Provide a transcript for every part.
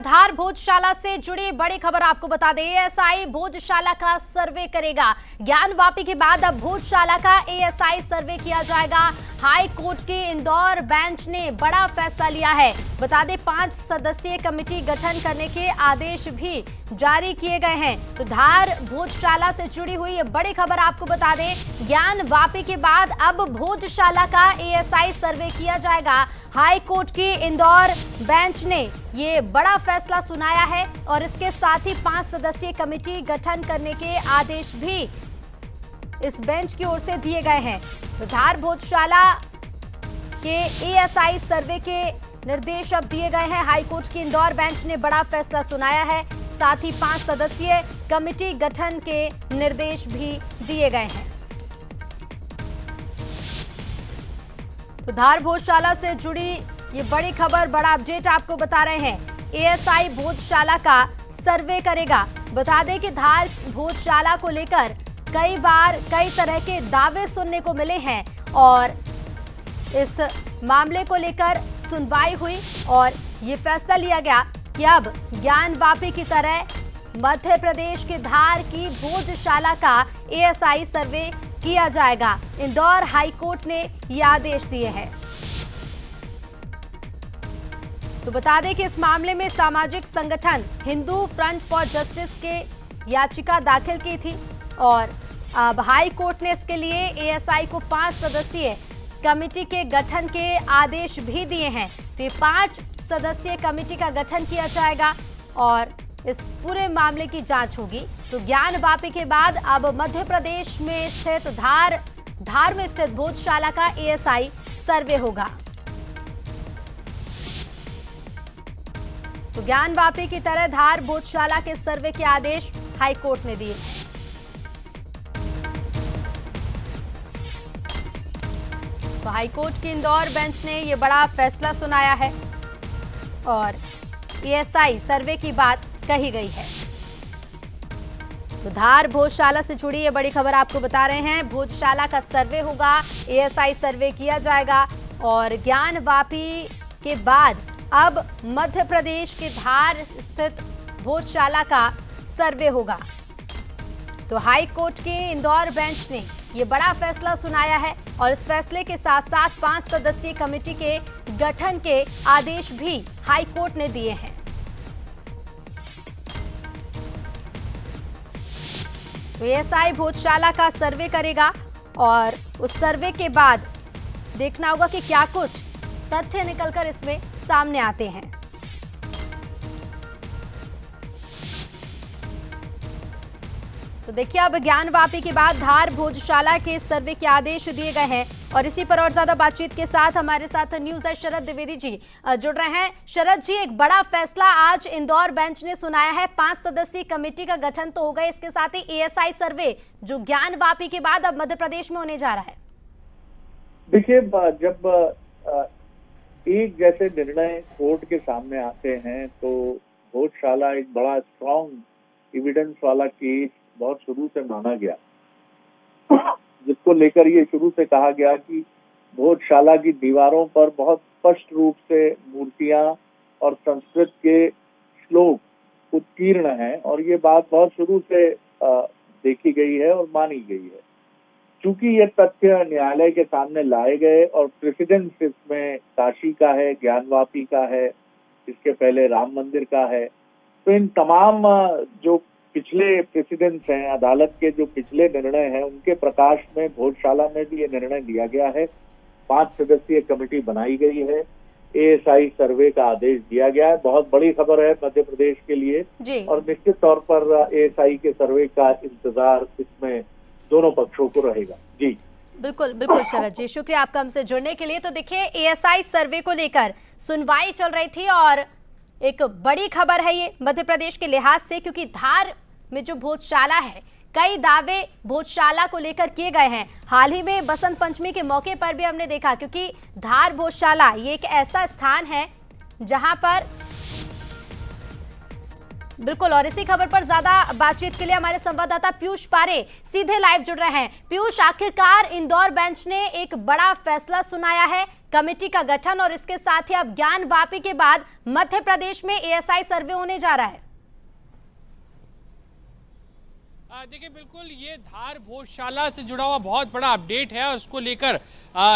धार भोजशाला से जुड़ी बड़ी खबर आपको बता दें। एएसआई भोजशाला का सर्वे करेगा। ज्ञानवापी के बाद अब भोजशाला का एएसआई सर्वे किया जाएगा। हाई कोर्ट के इंदौर बेंच ने बड़ा फैसला लिया है। बता दें 5 सदस्यीय कमेटी गठन करने के आदेश भी जारी किए गए हैं। तो धार भोजशाला से जुड़ी हुई ये बड़ी खबर आपको बता दें। ज्ञानवापी के बाद अब भोजशाला का एएसआई सर्वे किया जाएगा। हाई कोर्ट की इंदौर बेंच ने ये बड़ा फैसला सुनाया है और इसके साथ ही 5 सदस्यीय कमेटी गठन करने के आदेश भी इस बेंच की ओर से दिए गए हैं। तो धार भोजशाला के एएसआई सर्वे के निर्देश अब दिए गए हैं। हाई कोर्ट की इंदौर बेंच ने बड़ा फैसला सुनाया है, साथ ही 5 सदस्यीय कमेटी गठन के निर्देश भी दिए गए हैं। तो धार भोजशाला से जुड़ी ये बड़ी खबर, बड़ा अपडेट आपको बता रहे हैं। एएसआई भोजशाला का सर्वे करेगा। बता दें कि धार भोजशाला को लेकर कई बार कई तरह के दावे सुनने को मिले हैं और इस मामले को लेकर सुनवाई हुई और ये फैसला लिया गया कि अब ज्ञानवापी की तरह मध्य प्रदेश के धार की भोजशाला का एएसआई सर्वे किया जाएगा। इंदौर हाई कोर्ट ने ये आदेश दिए हैं। तो बता दें कि इस मामले में सामाजिक संगठन हिंदू फ्रंट फॉर जस्टिस के याचिका दाखिल की थी और अब हाई कोर्ट ने इसके लिए एएसआई को 5 सदस्यीय कमेटी के गठन के आदेश भी दिए हैं। तो ये 5 सदस्यीय कमेटी का गठन किया जाएगा और इस पूरे मामले की जांच होगी। तो ज्ञानवापी के बाद अब मध्य प्रदेश में स्थित धार में स्थित भोजशाला का एएसआई सर्वे होगा। तो ज्ञानवापी की तरह धार भोजशाला के सर्वे के आदेश हाई कोर्ट ने दिए। तो हाई कोर्ट की इंदौर बेंच ने यह बड़ा फैसला सुनाया है और एएसआई सर्वे की बात कही गई है। तो धार भोजशाला से जुड़ी ये बड़ी खबर आपको बता रहे हैं। भोजशाला का सर्वे होगा, एएसआई सर्वे किया जाएगा और ज्ञानवापी के बाद अब मध्य प्रदेश के धार स्थित भोजशाला का सर्वे होगा। तो हाई कोर्ट के इंदौर बेंच ने ये बड़ा फैसला सुनाया है और इस फैसले के साथ साथ 5 सदस्यीय कमेटी के गठन के आदेश भी हाई कोर्ट ने दिए हैं। तो एएसआई भोजशाला का सर्वे करेगा और उस सर्वे के बाद देखना होगा कि क्या कुछ तथ्य निकलकर इसमें सामने आते हैं। तो देखिए अब ज्ञानवापी के बाद धार भोजशाला के सर्वे के आदेश दिए गए हैं और इसी पर और ज्यादा बातचीत के साथ हमारे साथ न्यूज एड शरद द्विवेदी जी जुड़ रहे हैं। शरद जी, एक बड़ा फैसला आज इंदौर बेंच ने सुनाया है। 5 सदस्यीय कमेटी का गठन तो हो गया, इसके साथ ही एएसआई सर्वे जो ज्ञानवापी के बाद अब मध्य प्रदेश में होने जा रहा है। देखिए, जब एक जैसे निर्णय कोर्ट के सामने आते हैं तो भोजशाला एक बड़ा स्ट्रॉन्ग एविडेंस वाला केस बहुत शुरू से माना गया, जिसको लेकर ये शुरू से कहा गया कि भोजशाला की दीवारों पर बहुत स्पष्ट रूप से मूर्तियां और संस्कृत के श्लोक उत्कीर्ण हैं और ये बात बहुत शुरू से देखी गई है और मानी गई है। चूंकि ये तथ्य न्यायालय के सामने लाए गए और प्रेसिडेंस इसमें काशी का है, ज्ञानवापी का है, इसके पहले राम मंदिर का है, तो इन तमाम जो पिछले प्रेसिडेंस हैं, अदालत के जो पिछले निर्णय हैं, उनके प्रकाश में भोजशाला में भी ये निर्णय लिया गया है। 5 सदस्यीय कमेटी बनाई गई है, एएसआई सर्वे का आदेश दिया गया है। बहुत बड़ी खबर है मध्य प्रदेश के लिए और निश्चित तौर पर एएसआई के सर्वे का इंतजार इसमें दोनों पक्षों को रहेगा। जी बिल्कुल बिल्कुल शरद जी, शुक्रिया आपका हमसे जुड़ने के लिए। तो देखिए एएसआई सर्वे को लेकर सुनवाई चल रही थी और एक बड़ी खबर है ये मध्य प्रदेश के लिहाज से, क्योंकि धार में जो भोजशाला है कई दावे भोजशाला को लेकर किए गए हैं। हाल ही में बसंत पंचमी के मौके पर भी हमने देखा, क्योंकि धार भोजशाला ये एक ऐसा स्थान है जहां पर बिल्कुल, और इसी खबर पर ज्यादा बातचीत के लिए हमारे संवाददाता पीयूष पारे सीधे लाइव जुड़ रहे हैं। पीयूष, आखिरकार इंदौर बेंच ने एक बड़ा फैसला सुनाया है, कमेटी का गठन, और इसके साथ ही अब ज्ञान वापी के बाद मध्य प्रदेश में एएसआई सर्वे होने जा रहा है। देखिए, बिल्कुल ये धार भोजशाला से जुड़ा हुआ बहुत बड़ा अपडेट है और उसको लेकर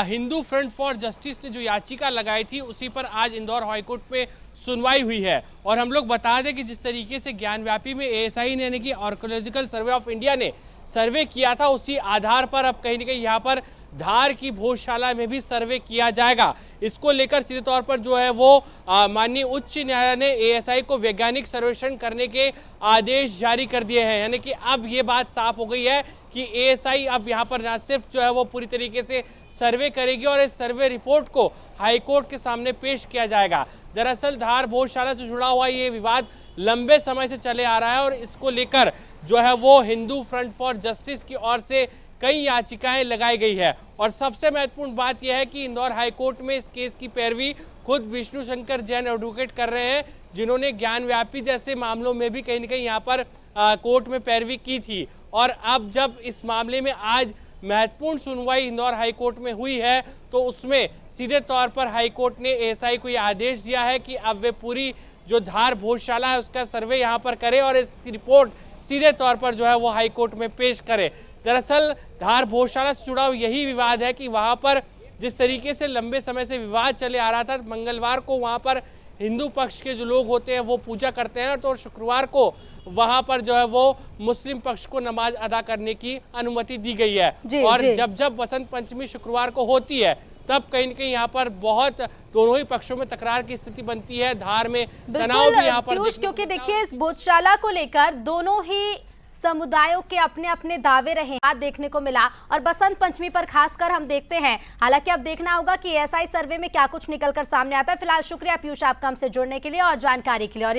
हिंदू फ्रंट फॉर जस्टिस ने जो याचिका लगाई थी उसी पर आज इंदौर हाईकोर्ट में सुनवाई हुई है। और हम लोग बता दें कि जिस तरीके से ज्ञानव्यापी में एएसआई ने यानी कि आर्कियोलॉजिकल सर्वे ऑफ इंडिया ने सर्वे किया था, उसी आधार पर अब कहीं ना कहीं यहाँ पर धार की भोजशाला में भी सर्वे किया जाएगा। इसको लेकर सीधे तौर पर जो है वो माननीय उच्च न्यायालय ने एएसआई को वैज्ञानिक सर्वेक्षण करने के आदेश जारी कर दिए हैं। यानी कि अब ये बात साफ हो गई है कि एएसआई अब यहाँ पर न सिर्फ जो है वो पूरी तरीके से सर्वे करेगी और इस सर्वे रिपोर्ट को हाईकोर्ट के सामने पेश किया जाएगा। दरअसल धार भोजशाला से जुड़ा हुआ ये विवाद लंबे समय से चले आ रहा है और इसको लेकर जो है वो हिंदू फ्रंट फॉर जस्टिस की ओर से कई याचिकाएं लगाई गई है। और सबसे महत्वपूर्ण बात यह है कि इंदौर हाईकोर्ट में इस केस की पैरवी खुद विष्णु शंकर जैन एडवोकेट कर रहे हैं, जिन्होंने ज्ञानव्यापी जैसे मामलों में भी कहीं ना कहीं यहाँ पर कोर्ट में पैरवी की थी। और अब जब इस मामले में आज महत्वपूर्ण सुनवाई इंदौर हाईकोर्ट में हुई है तो उसमें सीधे तौर पर हाईकोर्ट ने एएसआई को यह आदेश दिया है कि अब वे पूरी जो धार भोजशाला है उसका सर्वे यहाँ पर करे और इसकी रिपोर्ट सीधे तौर पर जो है वो हाईकोर्ट में पेश करे। दरअसल धार भोजशाला से जुड़ा यही विवाद है कि वहां पर जिस तरीके से लंबे समय से विवाद चले आ रहा था, मंगलवार को वहां पर हिंदू पक्ष के जो लोग होते हैं वो पूजा करते हैं तो शुक्रवार को वहां पर जो है वो मुस्लिम पक्ष को नमाज अदा करने की अनुमति दी गई है। और जब वसंत पंचमी शुक्रवार को होती है तब कहीं न कहीं यहाँ पर बहुत दोनों ही पक्षों में तकरार की स्थिति बनती है। धार में तनाव भी यहाँ पर क्योंकि देखिए इस भोजशाला को लेकर दोनों ही समुदायों के अपने अपने दावे रहे देखने को मिला और बसंत पंचमी पर खासकर हम देखते हैं। हालांकि अब देखना होगा कि एएसआई सर्वे में क्या कुछ निकलकर सामने आता है। फिलहाल शुक्रिया पीयूष आपका हमसे जुड़ने के लिए और जानकारी के लिए। और